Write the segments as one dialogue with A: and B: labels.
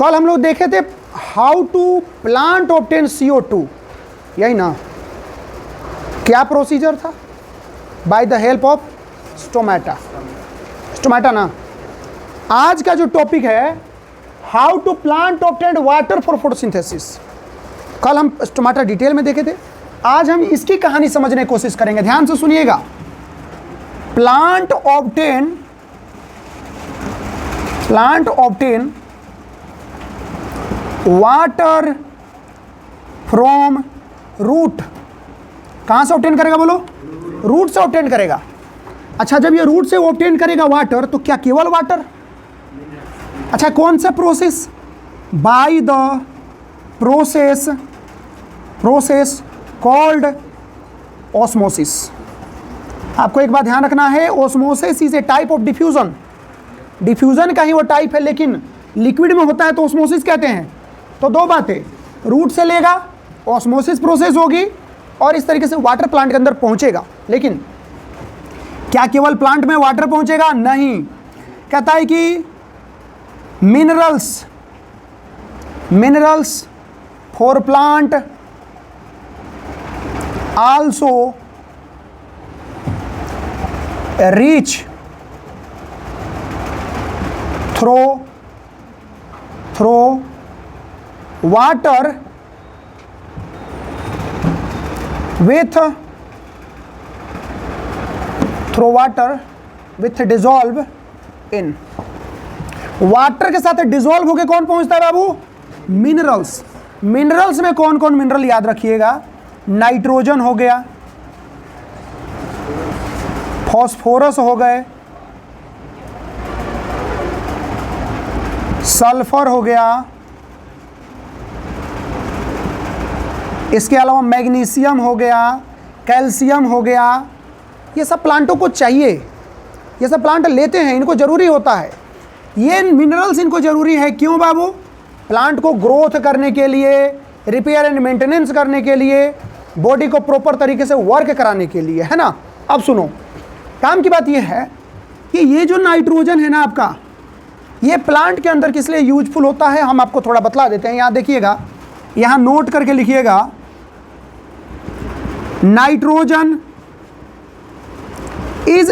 A: कल हम लोग देखे थे how to plant obtain CO2, यही ना? क्या प्रोसीजर था? By the help of stomata, stomata ना। आज का जो टॉपिक है how to plant obtain water for photosynthesis. कल हम स्टोमेटा डिटेल में देखे थे, आज हम इसकी कहानी समझने की कोशिश करेंगे। ध्यान से सुनिएगा। Plant obtain water from root. कहां से ऑब्टेन करेगा बोलो? रूट से ऑब्टेन करेगा। अच्छा, जब ये रूट से ऑब्टेन करेगा वाटर, तो क्या केवल वाटर? अच्छा, कौन सा process? By the process called osmosis. आपको एक बात ध्यान रखना है, osmosis is a type of diffusion. Diffusion का ही वो टाइप है, लेकिन लिक्विड में होता है तो ऑस्मोसिस कहते हैं। तो दो बातें, रूट से लेगा, ऑस्मोसिस प्रोसेस होगी, और इस तरीके से वाटर प्लांट के अंदर पहुंचेगा। लेकिन क्या केवल प्लांट में वाटर पहुंचेगा? नहीं। कहता है कि minerals for plant also reach through water with dissolve in. Water के साथ डिजॉल्व होके कौन पहुंचता है बाबू? मिनरल्स। मिनरल्स में कौन कौन मिनरल याद रखिएगा? नाइट्रोजन हो गया, फॉस्फोरस हो गए, सल्फर हो गया, इसके अलावा मैग्नीशियम हो गया, कैल्शियम हो गया। ये सब प्लांटों को चाहिए, ये सब प्लांट लेते हैं, इनको ज़रूरी होता है। ये मिनरल्स इनको ज़रूरी है। क्यों बाबू? प्लांट को ग्रोथ करने के लिए, रिपेयर एंड मेंटेनेंस करने के लिए, बॉडी को प्रॉपर तरीके से वर्क कराने के लिए, है ना। अब सुनो, काम की बात ये है कि ये जो नाइट्रोजन है ना आपका, ये प्लांट के अंदर किस लिए यूजफुल होता है, हम आपको थोड़ा बतला देते हैं। यहाँ देखिएगा, यहाँ नोट करके लिखिएगा, नाइट्रोजन इज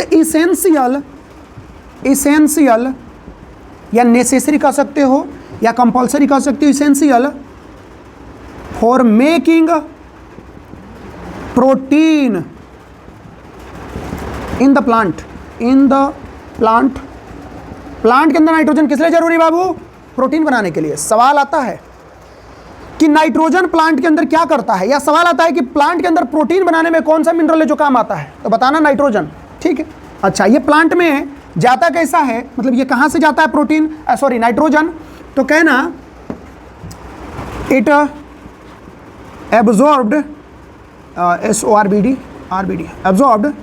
A: इसेंशियल या नेसेसरी कह सकते हो, या कंपल्सरी कह सकते हो, essential for making protein in the plant. Plant के अंदर नाइट्रोजन किस लिए जरूरी बाबू? प्रोटीन बनाने के लिए। सवाल आता है कि नाइट्रोजन प्लांट के अंदर क्या करता है, या सवाल आता है कि प्लांट के अंदर प्रोटीन बनाने में कौन सा मिनरल है जो काम आता है, तो बताना नाइट्रोजन। ठीक है। अच्छा, ये प्लांट में जाता कैसा है, मतलब ये कहाँ से जाता है प्रोटीन, सॉरी नाइट्रोजन? तो कहना it absorbed, absorbed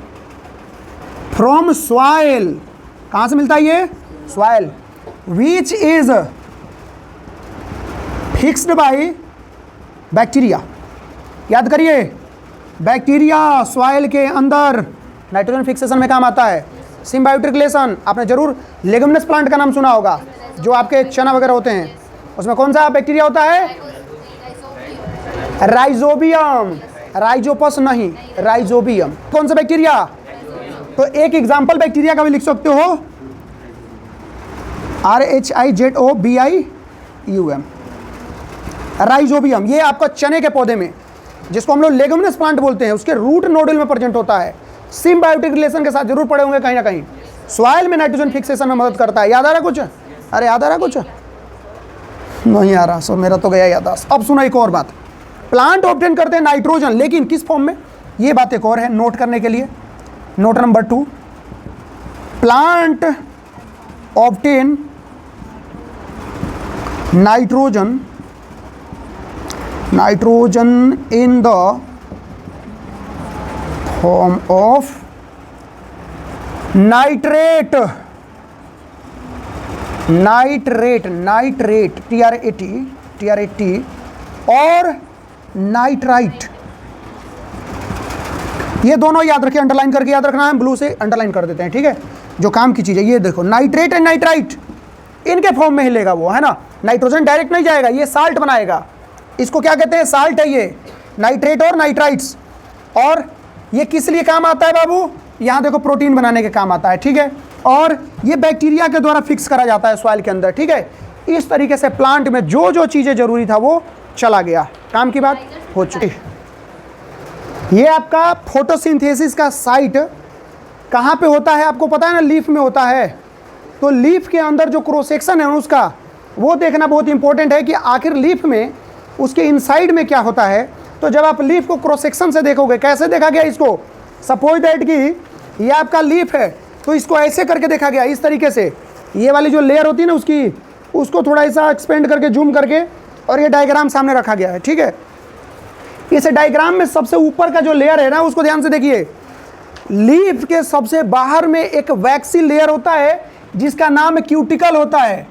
A: from soil. कहाँ से मिलता है ये? Soil. Which is fixed by bacteria. याद करिए, बैक्टीरिया सॉइल के अंदर नाइट्रोजन फिक्सेशन में काम आता है। सिम्बायोटिक रिलेशन, आपने जरूर लेगुमिनस प्लांट का नाम सुना होगा, जो आपके चना वगैरह होते हैं, उसमें कौन सा बैक्टीरिया होता है? राइजोबियम। राइजोपस नहीं, राइजोबियम। कौन सा बैक्टीरिया? तो एक एग्जाम्पल बैक्टीरिया का भी लिख सकते हो, RHIZOBIUM, राइजोबियम। ये आपका चने के पौधे में, जिसको हम लोग लेगुमिनस प्लांट बोलते हैं, उसके रूट नोडल में प्रेजेंट होता है। सिम्बायोटिक रिलेशन के साथ जरूर पढ़े होंगे कहीं ना कहीं। सॉइल में नाइट्रोजन फिक्सेशन में मदद करता है। याद आ रहा कुछ? अरे याद आ रहा कुछ? नहीं आ रहा, सो मेरा तो गया याददाश्त। अब सुनो एक और बात, प्लांट ऑब्टेन करते हैं नाइट्रोजन, लेकिन किस फॉर्म में? ये बात एक और है नोट करने के लिए। Note number 2, plant obtain nitrogen in the form of nitrate, TRAT और नाइट्राइट। ये दोनों याद रखिए, अंडरलाइन करके याद रखना है, ब्लू से अंडरलाइन कर देते हैं, ठीक है, जो काम की चीज़ है। ये देखो, नाइट्रेट एंड नाइट्राइट, इनके फॉर्म में हिलेगा वो, है ना। नाइट्रोजन डायरेक्ट नहीं जाएगा, ये साल्ट बनाएगा। इसको क्या कहते हैं? साल्ट है ये, नाइट्रेट और नाइट्राइट्स। और ये किस लिए काम आता है बाबू? यहाँ देखो प्रोटीन बनाने के काम आता है, ठीक है। और ये बैक्टीरिया के द्वारा फिक्स करा जाता है सॉइल के अंदर, ठीक है। इस तरीके से प्लांट में जो जो चीज़ें जरूरी था वो चला गया, काम की बात हो चुकी। ये आपका फोटोसिंथेसिस का साइट कहाँ पे होता है आपको पता है ना? लीफ में होता है। तो लीफ के अंदर जो क्रॉस सेक्शन है उसका, वो देखना बहुत इंपॉर्टेंट है कि आखिर लीफ में उसके इनसाइड में क्या होता है। तो जब आप लीफ को क्रॉस सेक्शन से देखोगे, कैसे देखा गया इसको? सपोज दैट कि ये आपका लीफ है, तो इसको ऐसे करके देखा गया, इस तरीके से। ये वाली जो लेयर होती है ना उसकी, उसको थोड़ा ऐसा एक्सपेंड करके, जूम करके, और ये डायग्राम सामने रखा गया है, ठीक है। इस डायग्राम में सबसे ऊपर का जो लेयर है ना, उसको ध्यान से देखिए। लीफ के सबसे बाहर में एक वैक्सी लेयर होता है जिसका नाम क्यूटिकल होता है।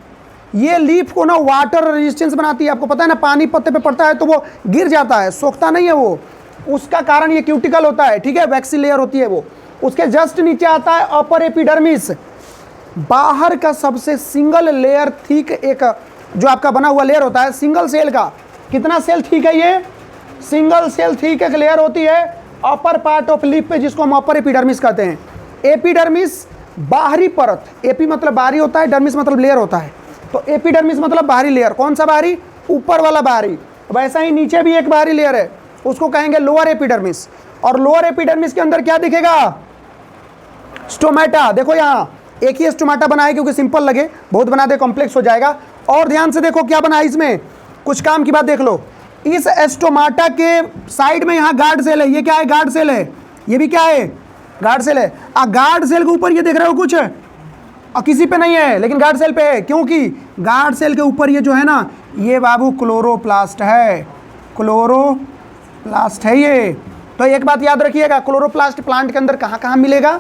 A: ये लीफ को ना वाटर रेजिस्टेंस बनाती है। आपको पता है ना, पानी पत्ते पे पड़ता है तो वो गिर जाता है, सोखता नहीं है वो, उसका कारण ये क्यूटिकल होता है, ठीक है। वैक्सी लेयर होती है वो। उसके जस्ट नीचे आता है अपर एपिडर्मिस, बाहर का सबसे सिंगल लेयर थिक एक जो आपका बना हुआ लेयर होता है सिंगल सेल का। कितना सेल थिक है ये? सिंगल सेल थिक एक लेयर होती है अपर पार्ट ऑफ लीफ पे, जिसको हम अपर एपिडर्मिस कहते हैं। एपिडर्मिस बाहरी परत, एपी मतलब बाहरी होता है, डर्मिस मतलब लेयर होता है। तो एपिडर्मिस मतलब बाहरी लेयर। कौन सा बाहरी? ऊपर वाला बाहरी। वैसा ही नीचे भी एक बाहरी लेयर है, उसको कहेंगे लोअर एपिडर्मिस। और लोअर एपिडर्मिस के अंदर क्या दिखेगा? स्टोमेटा। देखो यहाँ एक ही स्टोमेटा बना है क्योंकि सिंपल लगे, बहुत बना दे कॉम्प्लेक्स हो जाएगा। और ध्यान से देखो क्या बना है इसमें, कुछ काम की बात देख लो। इस स्टोमाटा के साइड में यहाँ गार्ड सेल है। ये क्या है? गार्ड सेल है। ये भी क्या है? गार्ड सेल है। गार्ड सेल के ऊपर ये देख रहे हो कुछ है? किसी पे नहीं है, लेकिन गार्ड सेल पे है, क्योंकि गार्ड सेल के ऊपर ये जो है ना, ये बाबू क्लोरोप्लास्ट है। क्लोरोप्लास्ट है ये। तो एक बात याद रखिएगा, क्लोरोप्लास्ट प्लांट के अंदर कहाँ कहाँ मिलेगा?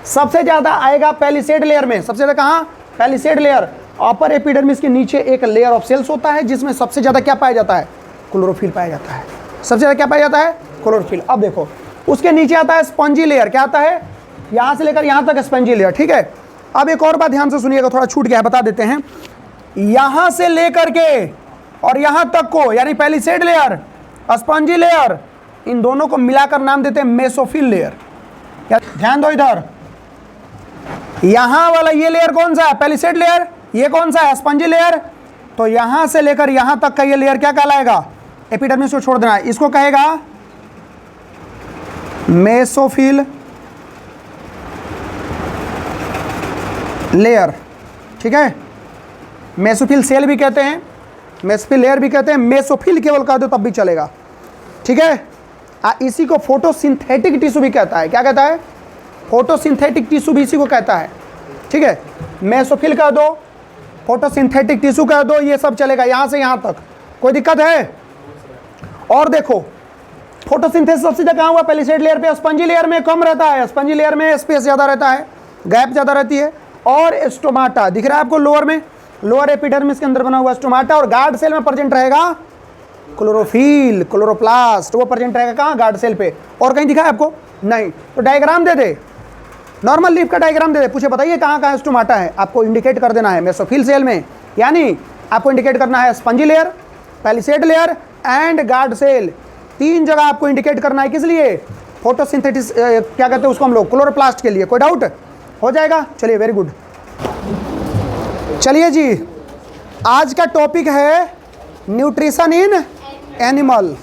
A: सबसे ज़्यादा आएगा पैलिसेड लेयर में। सबसे ज़्यादा कहाँ? Palisade layer. अपर एपिडर्मिस के नीचे एक लेयर ऑफ सेल्स होता है जिसमें सबसे ज़्यादा क्या पाया जाता है? क्लोरोफिल पाया जाता है। सबसे ज़्यादा क्या पाया जाता है? क्लोरोफिल। अब देखो उसके नीचे आता है स्पंजी लेयर। क्या आता है? यहाँ से लेकर यहाँ तक स्पंजी लेयर, ठीक है। अब एक और बात ध्यान से सुनिएगा, थोड़ा छूट गया है, बता देते हैं। यहाँ से लेकर के और यहाँ तक को, यानी पैलिसेड लेयर, स्पंजी लेयर, इन दोनों को मिलाकर नाम देते हैं मेसोफिल लेयर। ध्यान दो इधर, यहाँ वाला ये लेयर कौन सा है? Palisade layer. ये कौन सा है? Spongy layer. तो यहाँ से लेकर यहाँ तक का ये लेयर क्या कहलाएगा? एपिडर्मिस को छोड़ देना है, इसको कहेगा मेसोफिल लेयर, ठीक है। मेसोफिल सेल भी कहते हैं, मेसोफिल लेयर भी कहते हैं, मेसोफिल केवल कह दो तब भी चलेगा, ठीक है। इसी को फोटोसिंथेटिक टिश्यू भी कहता है। क्या कहता है? फोटोसिंथेटिक टिश्यू भी इसी को कहता है, ठीक है। मेसोफिल कह दो, फोटोसिंथेटिक टिश्यू कह दो, ये सब चलेगा यहाँ से यहाँ तक, कोई दिक्कत है? और देखो फोटोसिंथेसिस सबसे ज़्यादा कहाँ हुआ? पैलिसेड लेयर पे। स्पंजी लेयर में कम रहता है, स्पंजी लेयर में स्पेस ज़्यादा रहता है, गैप ज़्यादा रहती है। और स्टोमाटा दिख रहा है आपको लोअर में, लोअर एपिडर्मिस के अंदर बना हुआ स्टोमाटा। और गार्ड सेल में प्रेजेंट रहेगा क्लोरोफिल, क्लोरोप्लास्ट, वो प्रेजेंट रहेगा कहाँ? गार्ड सेल पे। और कहीं दिखा है आपको? नहीं। तो डायग्राम दे दे, नॉर्मल लीफ का डायग्राम दे दे, पूछे बताइए कहाँ कहाँ स्टोमाटा है, आपको इंडिकेट कर देना है मेसोफिल सेल में। यानी आपको इंडिकेट करना है spongy layer, palisade layer and guard cell. 3 जगह आपको इंडिकेट करना है। किस लिए? फोटोसिंथेसिस क्या कहते हैं उसको हम लोग? क्लोरोप्लास्ट के लिए। कोई डाउट हो जाएगा? चलिए, वेरी गुड। चलिए जी, आज का टॉपिक है nutrition in animal.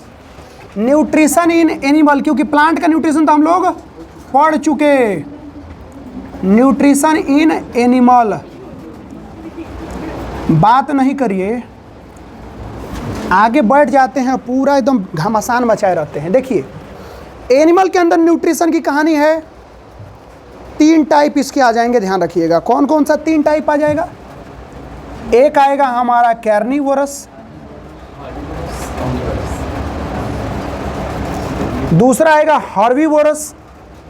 A: Nutrition in animal, क्योंकि प्लांट का न्यूट्रिशन तो हम लोग पढ़ चुके। न्यूट्रिशन इन एनिमल, बात नहीं करिए, आगे बढ़ जाते हैं, पूरा एकदम घमासान मचाए रहते हैं। देखिए एनिमल के अंदर न्यूट्रिशन की कहानी है। 3 टाइप इसके आ जाएंगे, ध्यान रखिएगा। कौन कौन सा 3 टाइप आ जाएगा? एक आएगा हमारा कैर्निवोरस, दूसरा आएगा हर्बीवोरस,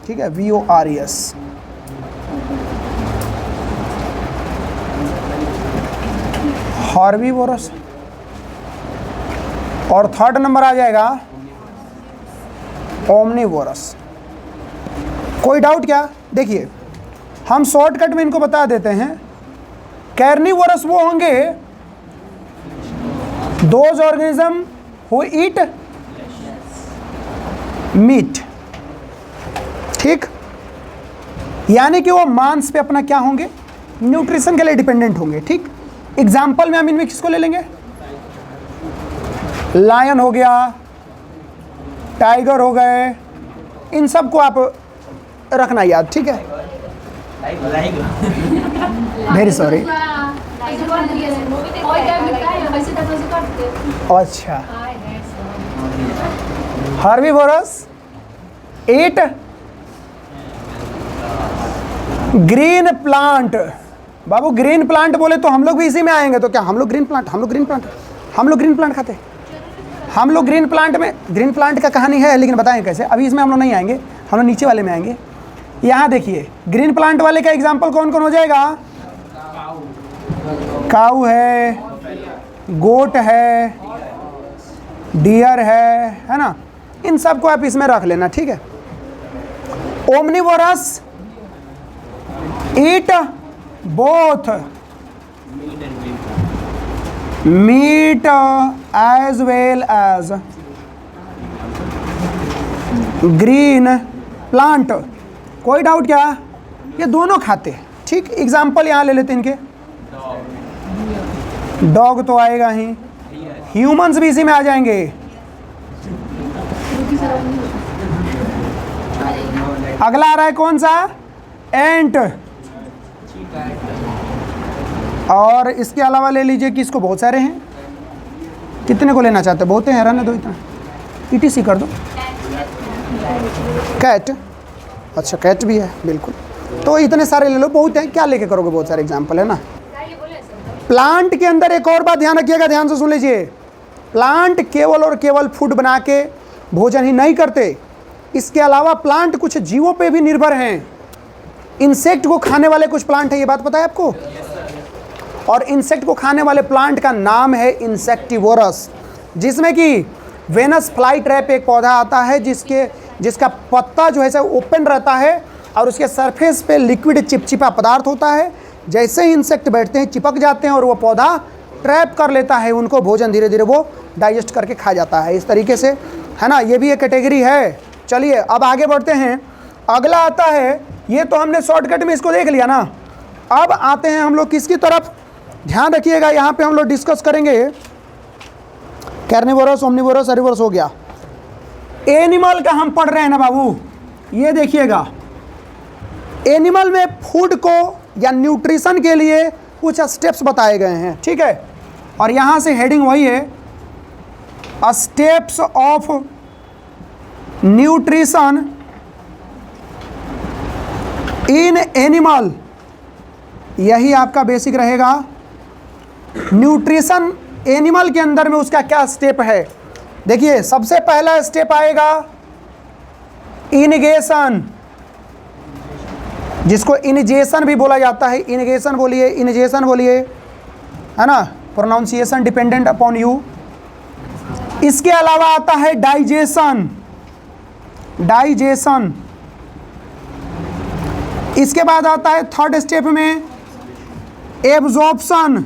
A: ठीक है, VORES, हर्बीवोरस। और थर्ड नंबर आ जाएगा ओमनीवोरस। कोई डाउट क्या? देखिए हम शॉर्टकट में इनको बता देते हैं। कैर्निवोरस वो होंगे those organism who eat meat, ठीक, यानी कि वो मांस पे अपना क्या होंगे, न्यूट्रिशन के लिए डिपेंडेंट होंगे, ठीक। एग्जाम्पल में हम इनमें किसको ले लेंगे, लायन हो गया, टाइगर हो गए, इन सब को आप रखना याद, ठीक है। Very sorry. अच्छा, हर्बीवोरस ईट ग्रीन प्लांट। बाबू ग्रीन प्लांट बोले तो हम लोग भी इसी में आएंगे, तो क्या हम लोग ग्रीन प्लांट खाते हैं। हम लोग ग्रीन प्लांट का कहानी है, लेकिन बताएं कैसे, अभी इसमें हम लोग नहीं आएंगे, हम लोग नीचे वाले में आएंगे। यहाँ देखिए ग्रीन प्लांट वाले का एग्जाम्पल कौन कौन हो जाएगा, काऊ है, गोट है, डियर है ना, इन सब को आप इसमें रख लेना, ठीक है। Omnivorous eat both meat as well as green plant. कोई डाउट क्या, ये दोनों खाते हैं, ठीक। एग्जाम्पल यहाँ ले लेते हैं इनके, डॉग तो आएगा ही, ह्यूमंस भी इसी में आ जाएंगे। अगला आ रहा है कौन सा, एंट। और इसके अलावा ले लीजिए कि इसको बहुत सारे हैं, कितने को लेना चाहते हैं, बहुत हैं, रहने दो इतना, ETC कर दो। कैट, अच्छा कैट भी है, बिल्कुल, तो इतने सारे ले लो, बहुत हैं, क्या लेके करोगे, बहुत सारे एग्जाम्पल है ना। प्लांट के अंदर एक और बात ध्यान रखिएगा, ध्यान से सुन लीजिए, प्लांट केवल और केवल फूड बना के भोजन ही नहीं करते, इसके अलावा प्लांट कुछ जीवों पे भी निर्भर हैं। इंसेक्ट को खाने वाले कुछ प्लांट है, ये बात पता है आपको, और इंसेक्ट को खाने वाले प्लांट का नाम है इंसेक्टिवोरस, जिसमें कि वेनस फ्लाई ट्रैप एक पौधा आता है जिसका पत्ता जो है ओपन रहता है और उसके सरफेस पे लिक्विड चिपचिपा पदार्थ होता है। जैसे ही इंसेक्ट बैठते हैं चिपक जाते हैं और वो पौधा ट्रैप कर लेता है उनको, भोजन धीरे धीरे वो डाइजेस्ट करके खा जाता है, इस तरीके से, है ना। ये भी एक कैटेगरी है। चलिए अब आगे बढ़ते हैं, अगला आता है, ये तो हमने शॉर्टकट में इसको देख लिया ना। अब आते हैं हम लोग किसकी तरफ, ध्यान रखिएगा, यहाँ पे हम लोग डिस्कस करेंगे कैर्निवोरस, ओमनिवोरस, हर्बीवोरस हो गया। एनिमल का हम पढ़ रहे हैं ना बाबू, ये देखिएगा, एनिमल में फूड को या न्यूट्रिशन के लिए कुछ स्टेप्स बताए गए हैं, ठीक है। और यहाँ से हेडिंग वही है, steps of nutrition in animal, यही आपका बेसिक रहेगा। न्यूट्रिशन एनिमल के अंदर में उसका क्या स्टेप है, देखिए सबसे पहला स्टेप आएगा इनिगेशन, जिसको इनिजेशन भी बोला जाता है, इनिगेशन बोलिए, इनिजेशन बोलिए, है ना, प्रोनाउंसिएशन डिपेंडेंट अपॉन यू। इसके अलावा आता है डाइजेशन, डाइजेशन। इसके बाद आता है थर्ड स्टेप में एब्जॉर्प्शन,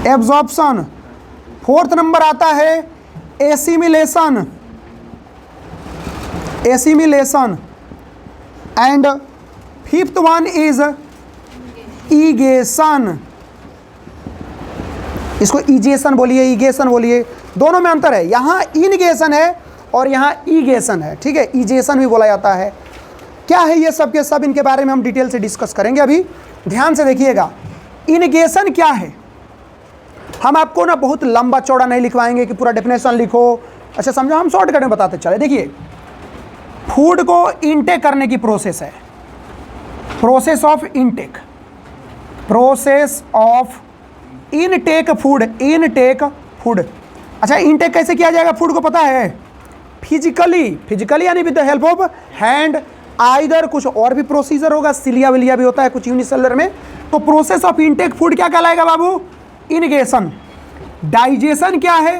A: एब्जॉर्प्शन। फोर्थ नंबर आता है assimilation, assimilation. And fifth one is egestion, इसको ईजेशन बोलिए, ईगेशन बोलिए, दोनों में अंतर है, यहाँ इनगेशन है और यहाँ ईगेशन है, ठीक है, ईजेशन भी बोला जाता है। क्या है ये सब के सब, इनके बारे में हम डिटेल से डिस्कस करेंगे। अभी ध्यान से देखिएगा, इनगेशन क्या है, हम आपको ना बहुत लंबा चौड़ा नहीं लिखवाएंगे कि पूरा डेफिनेशन लिखो, अच्छा समझो, हम शॉर्टकट में बताते चले। देखिए फूड को इनटेक करने की प्रोसेस है, process of intake, process of intake food, intake food. अच्छा इनटेक कैसे किया जाएगा फूड को पता है, फिजिकली, फिजिकली यानी with the help of hand, either कुछ और भी प्रोसीजर होगा, सिलिया विलिया भी होता है कुछ यूनिसेलुलर में। तो प्रोसेस ऑफ इनटेक फूड क्या कहलाएगा बाबू, इनगेशन। डाइजेशन क्या है,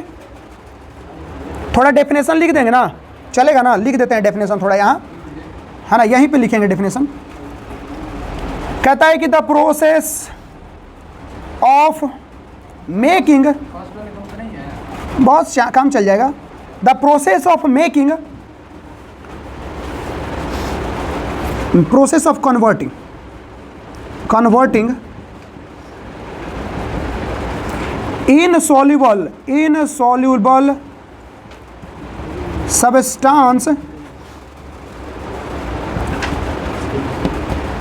A: थोड़ा डेफिनेशन लिख देंगे ना, चलेगा ना, लिख देते हैं डेफिनेशन थोड़ा यहाँ, है ना, यहीं पे लिखेंगे डेफिनेशन। कहता है कि द प्रोसेस ऑफ मेकिंग, बहुत काम चल जाएगा, the process of making, process of converting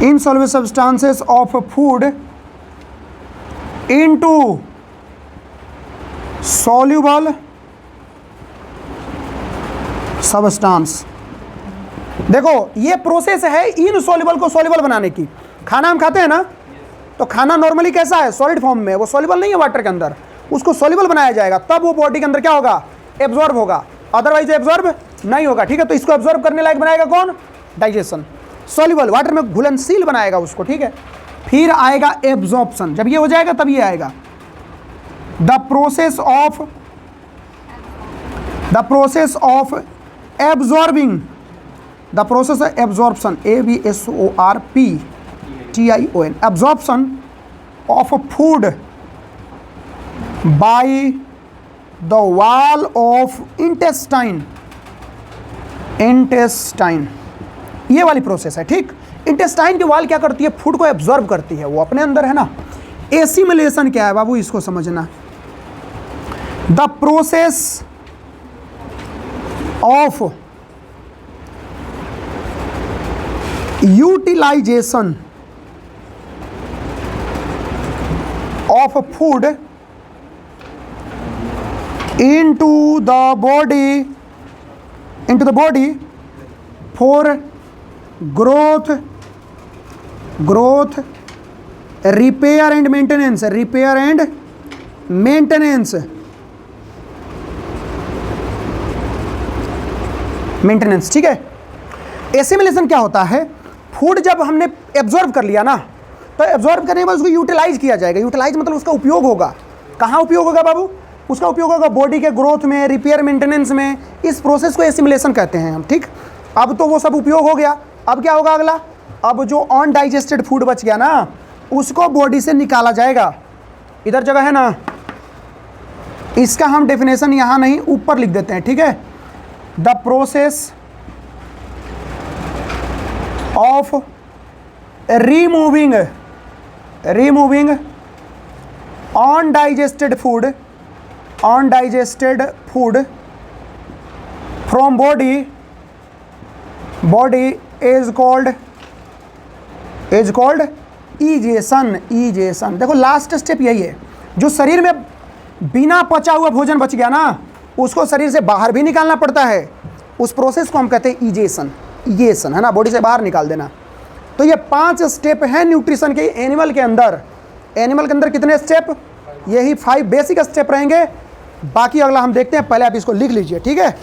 A: insoluble substances of food into soluble substance। देखो ये प्रोसेस है इनसॉल्युबल को सॉल्युबल बनाने की। खाना हम खाते हैं ना, तो खाना नॉर्मली कैसा है, सॉलिड फॉर्म में, वो सॉल्युबल नहीं है वाटर के अंदर, उसको सॉल्युबल बनाया जाएगा, तब वो बॉडी के अंदर क्या होगा, एब्जॉर्ब होगा, अदरवाइज एब्जॉर्ब नहीं होगा। ठीक है, तो इसको एब्जॉर्ब करने लायक बनाएगा कौन, डाइजेशन। सॉल्युबल वाटर में घुलनशील बनाएगा उसको। ठीक है, फिर आएगा एब्जॉर्प्शन, जब ये हो जाएगा तब ये आएगा the process of absorbing, the process of absorption, ABSORPTION, absorption of food by the wall of intestine, ये वाली प्रोसेस है। ठीक, इंटेस्टाइन की वॉल क्या करती है, फूड को एब्जॉर्ब करती है, वो अपने अंदर है ना। एसिमिलेशन क्या है बाबू, इसको समझना। The process of utilization of food into the body for growth, repair and maintenance, ठीक है। एसिमिलेशन क्या होता है, फूड जब हमने एब्जॉर्ब कर लिया ना, तो एब्जॉर्ब करने के बाद उसको यूटिलाइज किया जाएगा। यूटिलाइज मतलब उसका उपयोग होगा, कहाँ उपयोग होगा बाबू, उसका उपयोग होगा बॉडी के ग्रोथ में, रिपेयर मेंटेनेंस में। इस प्रोसेस को एसिमिलेशन कहते हैं हम। ठीक, अब तो वो सब उपयोग हो गया, अब क्या होगा अगला, अब जो अनडाइजेस्टेड फूड बच गया ना, उसको बॉडी से निकाला जाएगा। इधर जगह है ना, इसका हम डेफिनेशन यहाँ नहीं ऊपर लिख देते हैं। ठीक है, the process of removing undigested food from body is called egestion। देखो लास्ट स्टेप यही है, जो शरीर में बिना पचा हुआ भोजन बच गया ना, उसको शरीर से बाहर भी निकालना पड़ता है, उस प्रोसेस को हम कहते हैं इजेशन है ना, बॉडी से बाहर निकाल देना। तो ये 5 स्टेप हैं न्यूट्रिशन के एनिमल के अंदर। एनिमल के अंदर कितने स्टेप, यही 5 बेसिक स्टेप रहेंगे, बाकी अगला हम देखते हैं। पहले आप इसको लिख लीजिए, ठीक है।